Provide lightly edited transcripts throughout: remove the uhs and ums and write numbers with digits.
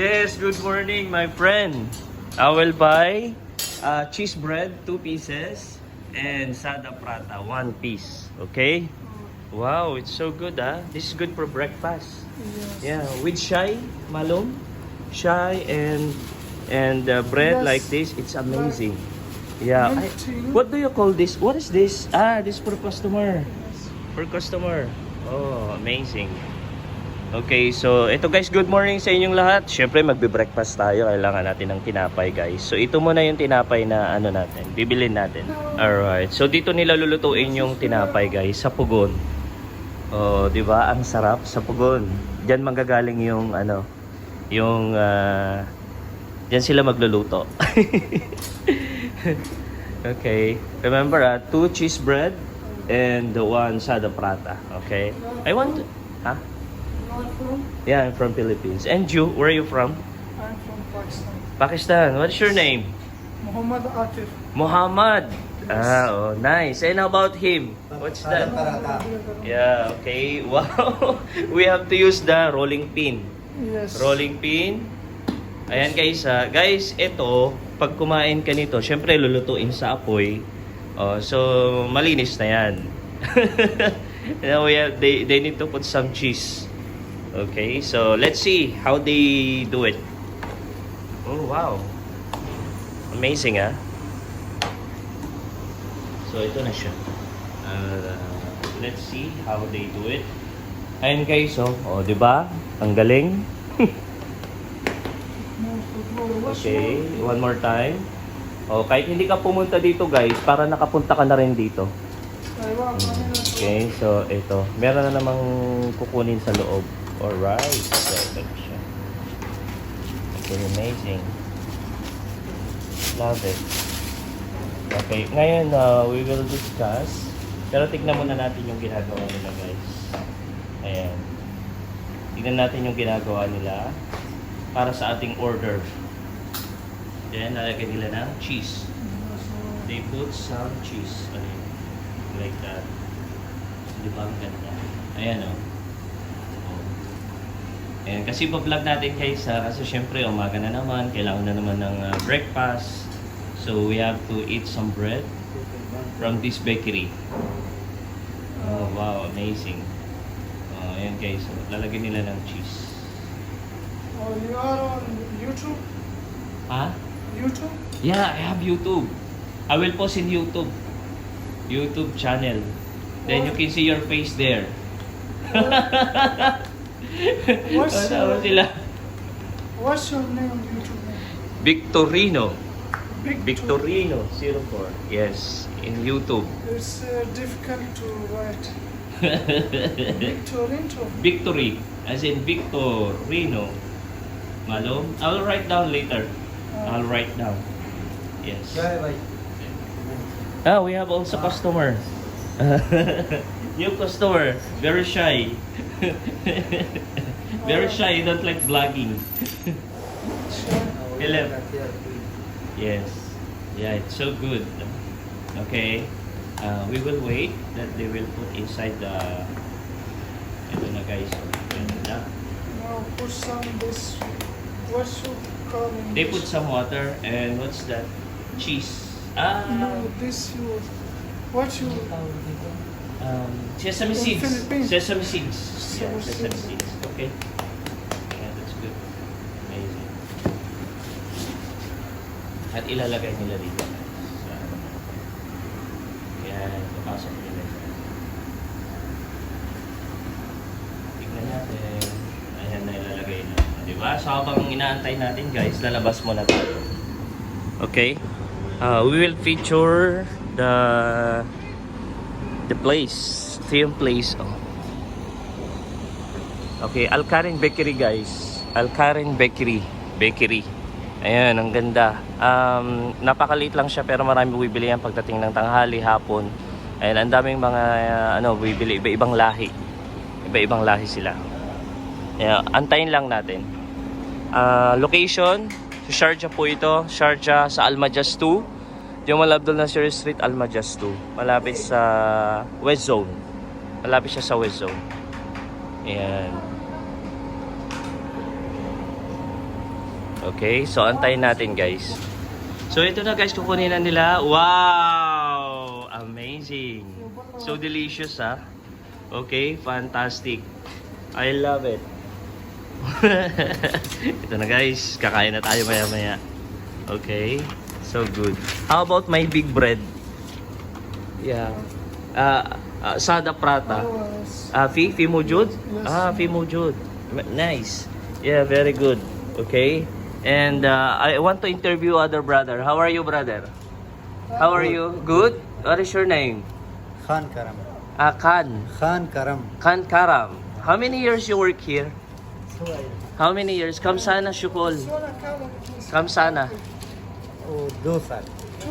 Yes, good morning, my friend. I will buy cheese bread, 2 pieces, and sada prata, 1 piece. Okay? Wow, it's so good, ah. This is good for breakfast. Yes. Yeah, with shai, malum, shai and bread Yes. like this, it's amazing. Yeah. Milk tea. What do you call this? What is this? Ah, this for customer. Yes. For customer. Oh, amazing. Okay, so ito guys, good morning sa inyong lahat. Syempre magbe-breakfast tayo, kailangan natin ng tinapay guys. So ito muna yung tinapay na ano natin, bibilin natin. Alright, so dito nila lulutuin yung tinapay guys, sa pugon. Oh, di ba? Ang sarap sa pugon. Diyan manggagaling yung ano, yung diyan sila magluluto. Okay, remember 2 cheese bread and 1 sada prata. Okay, I want to, huh? Not from. Yeah, I'm from Philippines. And you, where are you from? I'm from Pakistan. Pakistan. What's your name? Muhammad Atif. Muhammad. Ah, oh, nice. And how about him? What's that? Yeah, okay. Wow. We have to use the rolling pin. Yes. Rolling pin. Ayan guys, guys, ito, pag kumain ka nito, syempre lulutuin sa apoy. Oh, so malinis na yan. Now they need to put some cheese. Okay, so let's see how they do it. Oh, wow. Amazing, ah. So, ito na siya. Let's see how they do it. Ayan guys, oh, di ba? Ang galing. Okay, one more time. Oh, kahit hindi ka pumunta dito guys, para nakapunta ka na rin dito. Okay, so ito. Meron na namang kukunin sa loob. Alright, so ito na siya. Okay, amazing. Love it. Okay, ngayon we will discuss. Pero tignan muna natin yung ginagawa nila guys. Ayan. Tignan natin yung ginagawa nila para sa ating order. Then, lalagyan nila ng cheese. They put some cheese on it. Like that. Di ba ang ganda? Ayan o. Ayan, kasi pa-vlog natin guys kasi syempre umaga na naman, kailangan na naman ng breakfast. So we have to eat some bread from this bakery. Oh wow, amazing. Ayan guys, lalagyan nila ng cheese. Oh, you are on YouTube? Ha? YouTube? Yeah, I have YouTube. I will post in YouTube. YouTube channel. Then you can see your face there. What's Ano sila? What's your name on YouTube? Victorino. Victor. Victorino 04. Yes, in YouTube. It's difficult to write. Victorino. Victory, as in Victorino. Malum? I'll write down later. I'll write down. Yes. Ah, we have also customer. New customer. Very shy. Very shy. He don't like vlogging. Hello. Yes. Yeah, it's so good. Okay. We will wait that they will put inside the... Ito na guys. Ganda. Now put some this. What's you call in They this? put some water and what's that? Cheese. Ah. No, this you. What you? Sesame In seeds. Philippines. Sesame seeds. Yeah, Sesame sesame seeds. seeds. Okay. Yeah, that's good. Amazing. At ilalagay nila dito. So, yan, papasok nila. Tignan natin. Ayan na ilalagay na. Diba? So habang inaantay natin guys, lalabas muna tayo. Okay. We will feature the place. Ito yung place. Oh. Okay, Alcarin Bakery guys. Alcarin Bakery. Ayan, ang ganda. Napakaliit lang siya pero marami bibili yan pagdating ng tanghali, hapon. Ayan, ang daming mga bibili, iba-ibang lahi. Iba-ibang lahi sila. Ayan, antayin lang natin. Location, sa Sharjah po ito. Sharjah sa Almajas 2. Yung Abdul Nasir Street, Almajas 2. Malapit sa West Zone. Malapit siya sa West Zone. Ayan. Okay, so antayin natin guys. So ito na guys, kukunin na nila. Wow! Amazing! So delicious ha. Okay, fantastic. I love it. Ito na guys, kakain na tayo maya maya. Okay, so good. How about my big bread? Yeah. Sada prata. Fi mujud? Fi mujud. Nice. Yeah, very good. Okay. And I want to interview other brother. How are you, brother? How are you? Good? What is your name? Khan Karam. Khan. Khan Karam. Khan Karam. How many years you work here? How many years? Kamsana Shukol. Kamsana. Oh, 2 साल.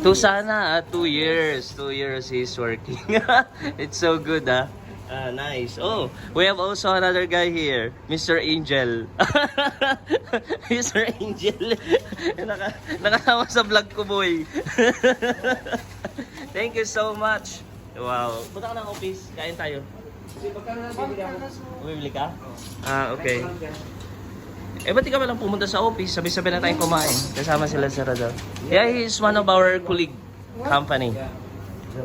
2 sana, 2 years. 2 years he's working. It's so good, ah. Nice. Oh, we have also another guy here, Mr. Angel. Mr. Angel. Nakasama sa vlog ko, boy. Thank you so much. Wow. Punta ka ng office, kain tayo. Bumibili ka? Okay. Ba't di ka palang pumunta sa office? Sabi-sabi na tayong kumain. Kasama sila sa Radar. Yeah, he is one of our colleague company.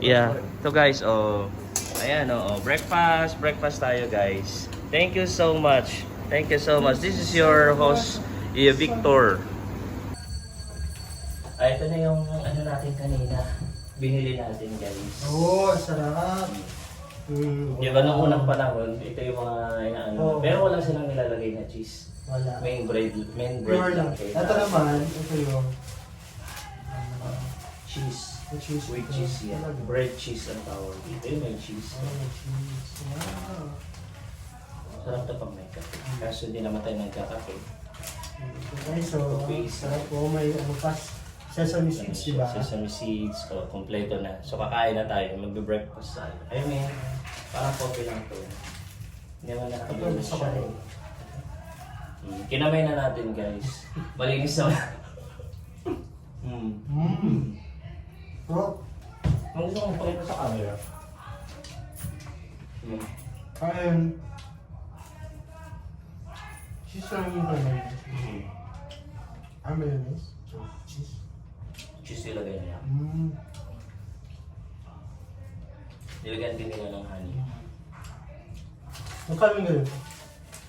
Yeah. So guys, ayan, breakfast tayo guys. Thank you so much. Thank you so much. This is your host, Victor. Ito na yung ano natin kanina. Binili natin guys. Oh, sarap. Di ba nung unang panahon, ito yung mga inaano. Pero wala silang nilalagay na cheese. Wala. Main bread Pure lang. lang. Ito naman, ito yung Cheese. cheese. With cheese yan. Talaga. Bread cheese ang tawag. Ito yung may cheese. Oh, cheese. Wow. Sarap to pag may kape. Kaso hindi naman tayo nagkakape. Okay, so, sarap po. May ano pa, sesame seeds, diba? Sesame seeds, kompleto na. So kakain na tayo, magbe-breakfast tayo. Ayun eh, parang coffee lang to. Hindi naman Ito, nakabilis gusto ko siya. rin. Kinamay na natin guys. Malinis na. Oh, Ang gusto kong pakita sa camera. ayun. Cheese lang yung kamay. Mayonnaise. Cheese. Cheese ilagay niya. Nilagyan din nila ng honey. Magkano yung ganito?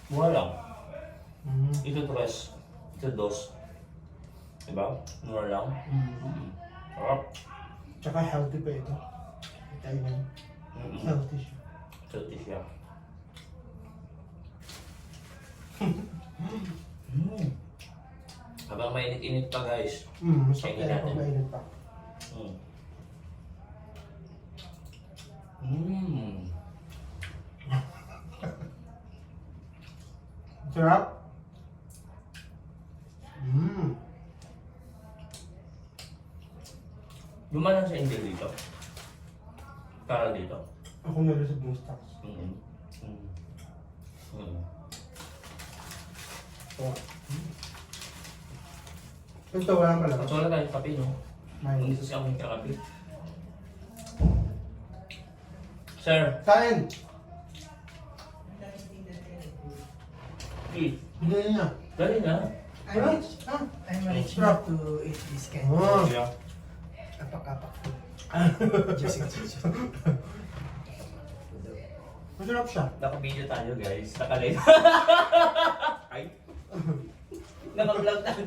Mura lang. Ito 3, ito 2. Diba? Mura lang. Sarap. Tsaka healthy pa ito. Italian. Healthy siya. Salty siya. Habang mainit-init pa guys. Masarap Kainin kaya pag natin. mainit pa. Sarap? Lumalang sa India dito. Para dito. Ako nalusog ng stocks. Ito wala pala. At wala tayong kape, no? May. Hindi kasi ako nagkakape. Sir, Kain! please. Bigyan niya. Dali na. I managed not to eat this kind Oh. Yeah. apak-apak food. Just. Masarap siya. Naka-video tayo guys. Naka-live. Ay. Naka-vlog tayo.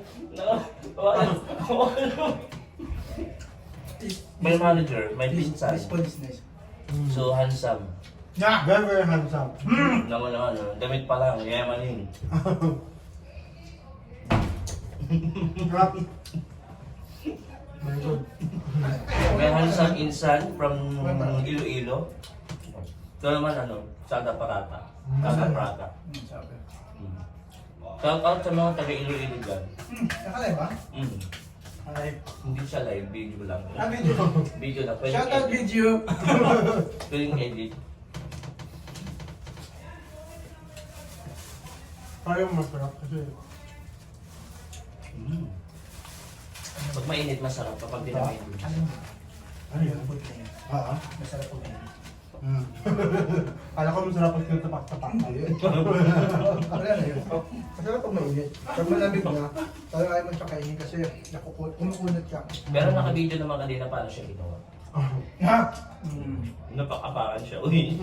May manager, may pinsan. This food is nice. So handsome. Yeah, very very handsome. Naman, damit pa lang, yamanin. Sarap. Very good. May handsome insan from Iloilo. Ito naman Sada Parata. Sada Prata. Sabi. Shout out sa mga taga Iloilo dyan. Nakalay ba? Alay. Hindi siya live, video lang. Video. Video lang, pwedeng Shout out edit. video. Pwedeng edit. Parang masarap kasi. Pag mainit, masarap kapag dinamayin. Ano mo? Ano yung food na yun? Ah. Masarap po na yun. Kala ko masarap pag tinatapak-tapak. Wala na yun. Masarap pag mainit. Pag malamig na, talaga ayaw mo siya kainin kasi kumukunat siya. Pero naka-video naman kanina paano siya ginawa. Ha? Napakapakan siya. Uy,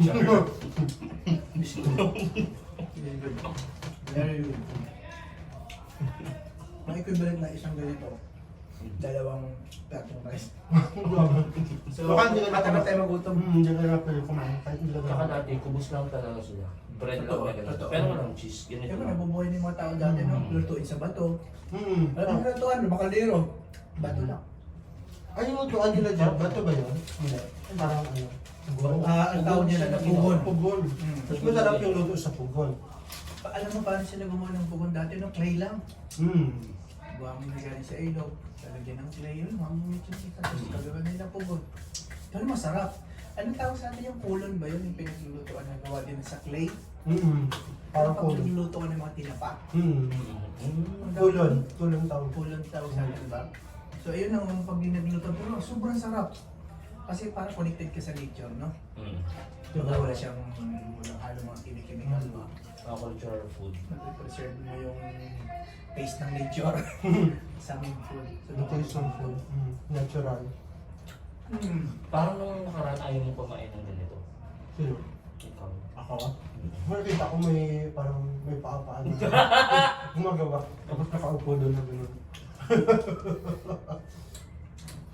Very good. May equivalent na isang ganito. Dalawang platong rice. So, Baka hindi ka matagal tayo magutom. Hindi ka na pwede kumain. Kahit ilaga. Tsaka dati, kubos lang talaga sila. Bread lang na ganito. Totoo. Pero walang cheese. Ganito Siyempre, lang. nabubuhay ng mga tao dati, no? Lutuin sa bato. Alam mo na ito, ano? Bakaldero. Bato lang. Ay, yung lutuan nila dyan, bato ba yun? Hindi. Parang ano? Ang tawag niya na pugon. Pugon. Mas masarap yung luto sa pugon. Alam mo paano sila gumawa ng pugon dati, no? Clay lang. Buhangin na galing sa ilog. Talagyan ng clay yun. Mamamit yung kita. Tapos kagawa nila pugon. Pero masarap. Anong tawag sa atin yung kulon ba yun? Yung pinaglulutuan na gawa din sa clay? Parang Pag kulon. nagluluto ka ng mga tinapa. Kulon. Kulon tawag. Kulon tawag sa atin, ba? So ayun ang pag nagluto. Pero sobrang sarap. Kasi parang connected ka sa nature, no? Wala siyang walang halo mga chemical ba? Cultural food. Preserve mo yung taste ng nature sa aming food. The taste ng food. Natural. Parang nung nakaraan ayaw mo kumain ng ganito. Sino? Ikaw. Ako? Nakita ko may parang may paa-paa na gumagawa. Tapos nakaupo doon na gano'n.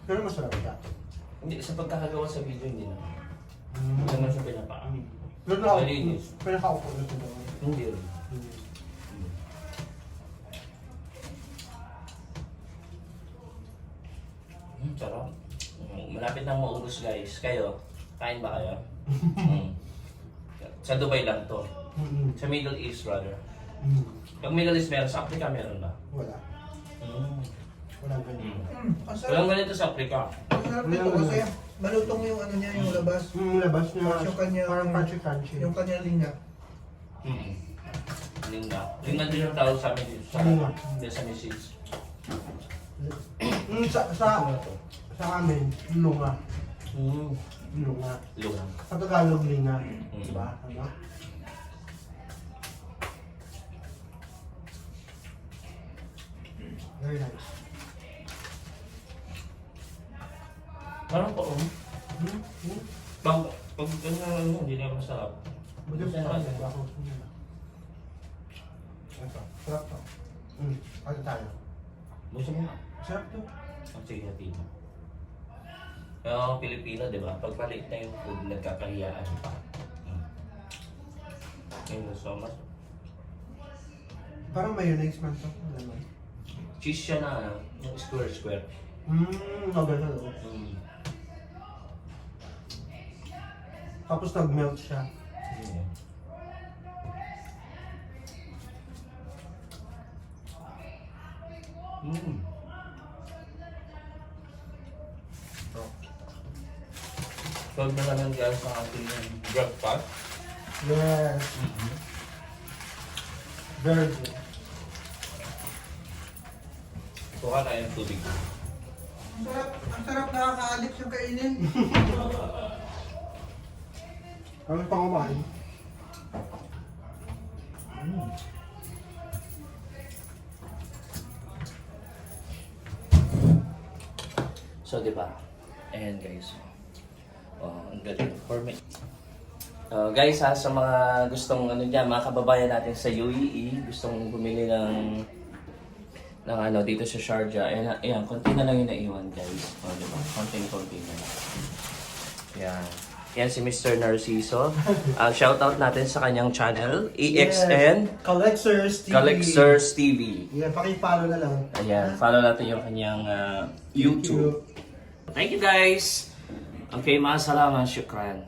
Pero masarap siya. Hindi, sa pagkakagawa sa video, hindi na. Hindi naman siya pinapaan. Pero nakaupo, Malinis. pero nakaupo na siya doon. Hindi rin. Sarap. Malapit nang maubos guys. Kayo, kain ba kayo? Sa Dubai lang to. Sa Middle East rather. Pag Middle East meron, sa Africa meron ba? Wala. Walang ganyan. Ang Walang sarap. ganito sa Africa. Ang sarap nito kasi malutong yung ano niya, yung labas. Labas niya, Yung kanya, parang crunchy-crunchy. yung kanya linya. Linga. Linga din yung tawag sa amin dito. Sa, Linga. Hindi sa Mrs. Sa amin, lunga. Lunga. Lunga. Sa Tagalog, linga. Diba? Ano? Very nice. Parang po, pag ganyan, hindi na masarap. Buti sa akin, diba ako? Ito, sarap to. Ano tayo? Gusto mo nga. Sarap to. Ang sige natin. Kaya ang Pilipino, di ba? Pag maliit na yung food, nagkakahiyaan pa. Ayun, so mas. Parang mayonnaise man to. Alam mo? Cheese siya na, ano, yung square-square. Novel na loob. Tapos nag-melt siya. Solve na naman guys ang ating breakfast. Yes. Very good. Kuha tayo ng tubig. Ang sarap nakaka-addict yung kainin. Kami pang kumain. So, di ba? Ayan guys. Oh, ang galing. For me. Guys ha, sa mga gustong ano dyan, mga kababayan natin sa UAE, gustong bumili ng ano dito sa Sharjah. Ayan, konti na lang yung naiwan guys. O, diba? Konti na lang. Ayan. Yan si Mr. Narciso. Shoutout natin sa kanyang channel, EXN Collectors TV. Collectors TV. Yeah, pakipalo na lang. Ayan, follow natin yung kanyang YouTube. Thank you guys! Okay, maasalamat, syukran.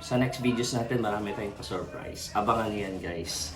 Sa next videos natin, marami tayong pa-surprise. Abangan niyo yan guys.